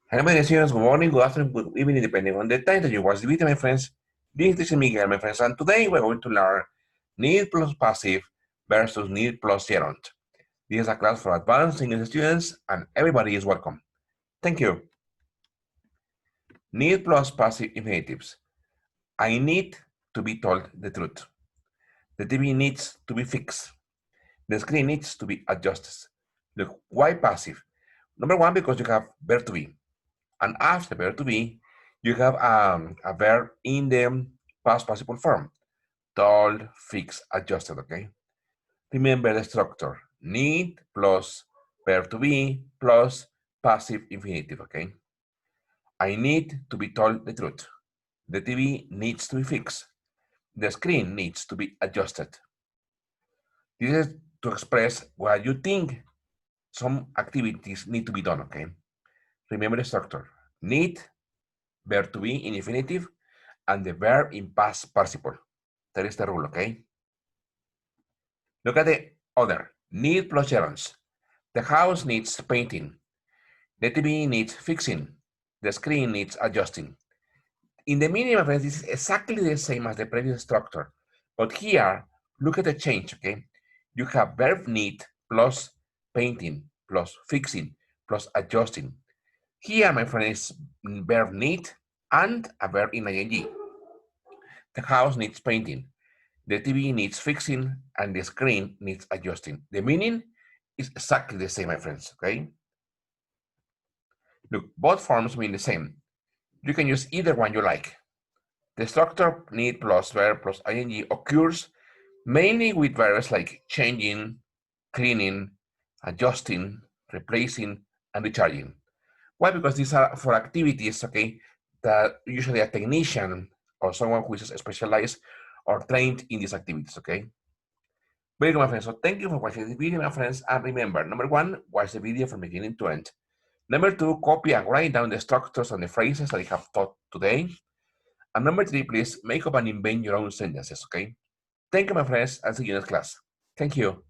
Hello, my dear students. Good morning, good afternoon, good evening, depending on the time that you watch the video, my friends. This is Miguel, my friends, and today we're going to learn need plus passive versus need plus gerund. This is a class for advanced English students, and everybody is welcome. Thank you. Need plus passive infinitives. I need to be told the truth. The TV needs to be fixed. The screen needs to be adjusted. Look, why passive? Number one, because you have verb to be. And after verb to be, you have a verb in the past participle form. Told, fixed, adjusted, okay? Remember the structure. Need plus verb to be plus passive infinitive, okay? I need to be told the truth. The TV needs to be fixed. The screen needs to be adjusted. This is to express what you think some activities need to be done, okay? Remember the structure. Need, verb to be in infinitive, and the verb in past participle. That is the rule, okay? Look at the other. Need plus gerunds. The house needs painting. The TV needs fixing. The screen needs adjusting. In the meaning of this is exactly the same as the previous structure. But here, look at the change, okay? You have verb need plus painting plus fixing plus adjusting. Here, my friend, is verb need and a verb in ing. The house needs painting. The TV needs fixing and the screen needs adjusting. The meaning is exactly the same, my friends, okay? Look, both forms mean the same. You can use either one you like. The structure need plus verb plus ing occurs mainly with verbs like changing, cleaning, adjusting, replacing, and recharging. Why? Because these are for activities, okay, that usually a technician or someone who is specialized or trained in these activities, okay? Very good, my friends. So thank you for watching this video, my friends. And remember, number one, watch the video from beginning to end. Number two, copy and write down the structures and the phrases that I have taught today. And number three, please make up and invent your own sentences, okay? Thank you, my friends. I'll see you next class. Thank you.